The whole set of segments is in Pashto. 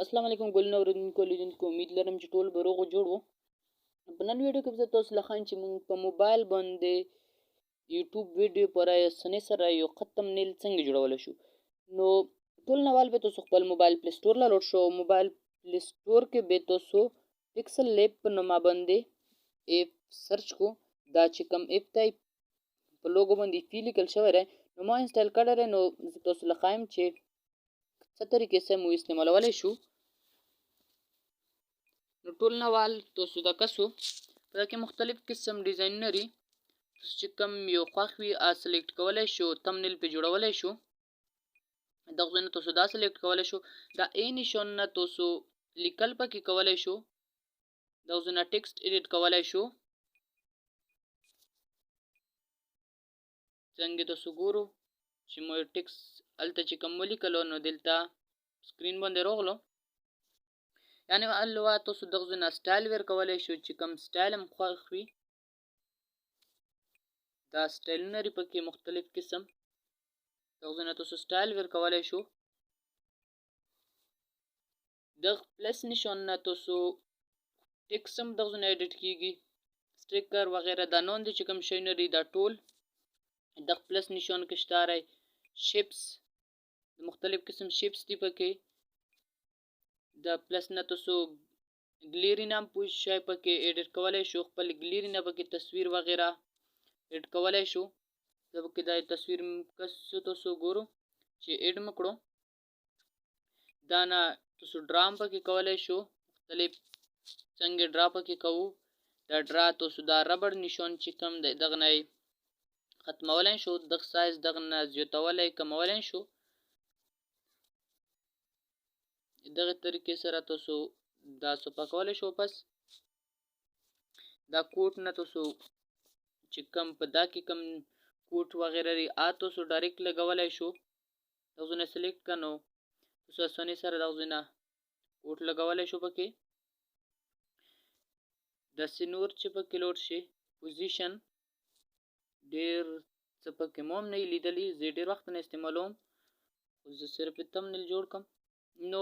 अस्सलाम वालेकुम ګلونه اوریدونکو لیدونکو امید لرم چې ټول به روغ او جوړ وو. په نن ویډیو کې به زه تاسو له ښایم چې موږ په موبایل باندې یوټیوب ویډیو پر آسانۍ سره یو ښه تمنیل څنګه جوړولی شو. نو ټول نه اول به تاسو خپل موبایل پلی سټور له لوډ شو. موبایل پلی سټور کې به تاسو پکسل لیب په نوم باندې ایپ سرچ کو. دا چې کوم ایپ دی په لوګو باندې فی لیکل شوی دی نو ما انسټال کړی دی. نو زه تاسو له ښایم چې څه طریقې سره مو استعمالولی شو. نو ټول نه وال تاسو دا کسو په دا کې مختلف قسم ډیزاینونه لري. تاسو چې کوم یو خوښ وي سلیکټ کولی شو، تمنیل پې جوړولی شو. دغه ځای نه تاسو دا سلیکټ کولی شو. دا ای نشان نه تاسو لیکل پکې کولی شو. دغه ځای نه ټکسټ ایډیټ کولی شو. څنګه تاسو ګورو چې مو ټکسټ هلته چې کوم ولیکلو نو دلته سکرین باندې راغلو. یعنې الوا تاسو دغه ځای نه سټایل ور کولی شو چې کوم سټایل هم خوښ وي. دا سټایلونه لري پکې مختلف قسم. دغه ځای نه تاسو سټایل ور کولی شو. دغه پلس نشان نه تاسو ټکسټ هم دغه ځای نه ایډیټ کېږي. سټیکر وغیره دا نون دي چې کوم شی لري دا ټول دغه پلس نشان کې شته دی. شیپس مختلف قسم شیپس دي پکې. د پلس نه تاسو ګلیري نام پوه شی پکې ایډیټ کولی شو. خپل ګلیري نه پکې تصویر وغیره ایډ کولی شو. دا پکې دا تصویر کس تاسو ګورو چې ایډ مکړو. دا نه تاسو ډرا هم پکې کولی شو. مختلف څنګه ډرا پکې کوو. دا ډرا تاسو دا ربړ نشان چې کوم دی دغه نه ختمولی شو. دغه سایز دغه نه زیاتولی کمولی شو. دغه طریقې سره تاسو دا صفا کولی شو. پس دا کوټ نه تاسو چې کوم په دا کې کوم کوټ وغیره لري تاسو ډایرکټ لګولی شو. دغه ځای نه سلیکټ کړه نو تاسو اسانۍ سره دغه ځای نه کوټ لګولی شو پکې. داسې نور چې پکې لوډ شي پوزیشن ډېر څه پکې مو هم نه لیدلي. زه ډېر وخت نه استعمالوم خو زه صرف یې تمنیل جوړ کړم. نو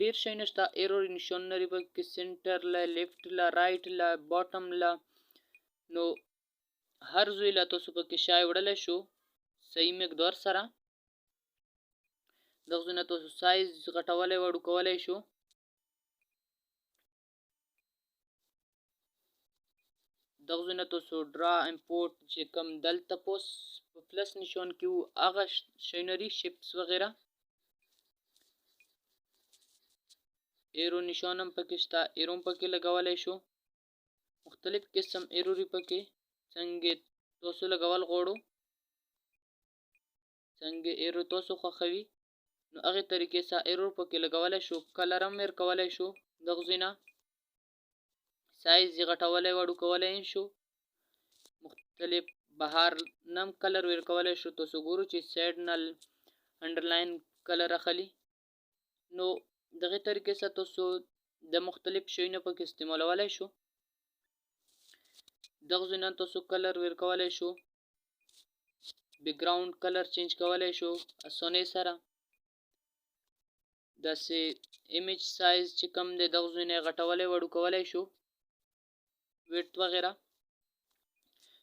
ډېر شی نشته. ایرو نشان لري پکې سنټر له لیفټ له رایټ له باټم له. نو هر ځای له تاسو پکې شی وړلی شو صحیح مقدار سره. دغه ځای نه تاسو سایز غټولی وړو کولی شو. دغه ځای نه تاسو ډرا امپورټ چې کوم دلته پوس په پلس نشان کې وو هغه شیونه لري شیپس وغیره. ایرو نشان هم پکې شته. ایرو هم پکې لګولی شو. مختلف قسم ایرو لري پکې څنګه تاسو لګول غواړو. څنګه ایرو تاسو خوښوي نو هغې طریقې سره ایرو پکې لګولی شو. کلر هم ور کولی شو. دغه ځای نه سایز یې غټولی وړو کولی شو. مختلف بهر نم کلر ور کولی شو. تاسو ګورو چې سایډ نه انډرلاین کلر اخلي. نو دغه طریقې سره تاسو د مختلف شیونه پکې استعمالولی شو. دغه ځای نه تاسو کلر ور کولی شو. بیکګراوند کلر چینج کولی شو اسانۍ سره. داسې ایمیج سایز چې کم دی دغه ځای نه غټولی وړو کولی شو. ویټ وغیره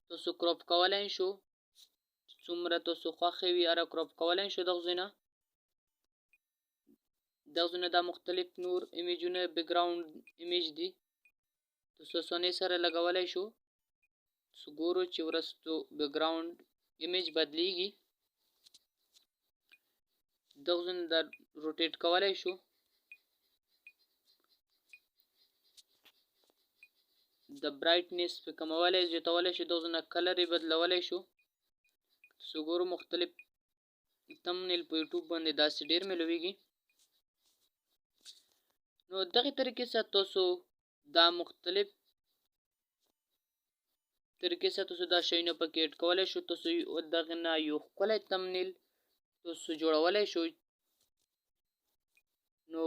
تاسو کراپ کولی شو. څومره تاسو خوښه وي هغه کراپ کولی شو. دغه ځای نه دغه ځای نه دا مختلف نور ایمیجونه بیکګراوند ایمیج دي تاسو اسانۍ سره لګولی شو. تاسو ګورو چې وروستو بیکګراوند ایمیج بدلیږي. دغه ځای نه دا روټیټ کولی شو. د برایټنس په کمولی زیاتولی شو. دغه ځای نه کلر یې بدلولی شو. تاسو ګورو مختلف تمنیل په یوټیوب باندې داسې ډېر میلویږي. نو دغه طریقې سره تاسو دا مختلف طریقې سره تاسو دا شیونه پکې ایډ کولی شو. تاسو دغه نه یو ښکلی تمنیل تاسو جوړولی شو. نو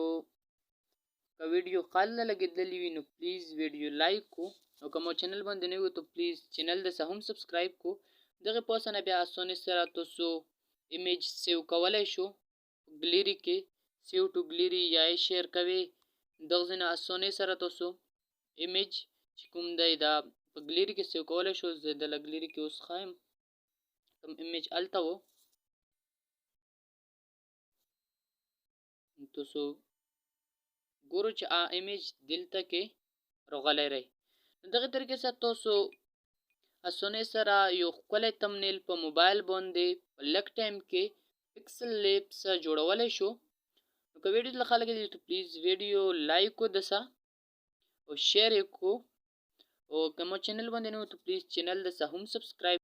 که ویډیو خال نه لګېدلی وي نو پلیز ویډیو لایک کو. او که مو چینل باندې نه وي تو پلیز چینل د هم سبسکرایب کو. دغه پاسه نه بیا اسانۍ سره تاسو ایمیج سیو کولی شو ګلیري کې سیو ټو ګلیري یا یې شیر کوئ. دغه ځای نه اسانۍ سره تاسو ایمیج چې کوم دی دا په ګلیري کې سیو کولی شو. زه دله ګلیري کې اوس ښایم کوم ایمیج هلته و تاسو ګورو چې ایمیج دلته کې راغلی رہی. دغه طریقې سره تاسو اسانۍ سره یو ښکلی تمنیل په موبایل باندې په لږ ټایم کې پکسل لیبس جوړولی شو. نو که ویډیو له خلک دی تو پلیز ویډیو لایک کو دسه او شیر یې کو او که مو چینل باندې نه و تو پلیز چینل دسه هم سبسکرایب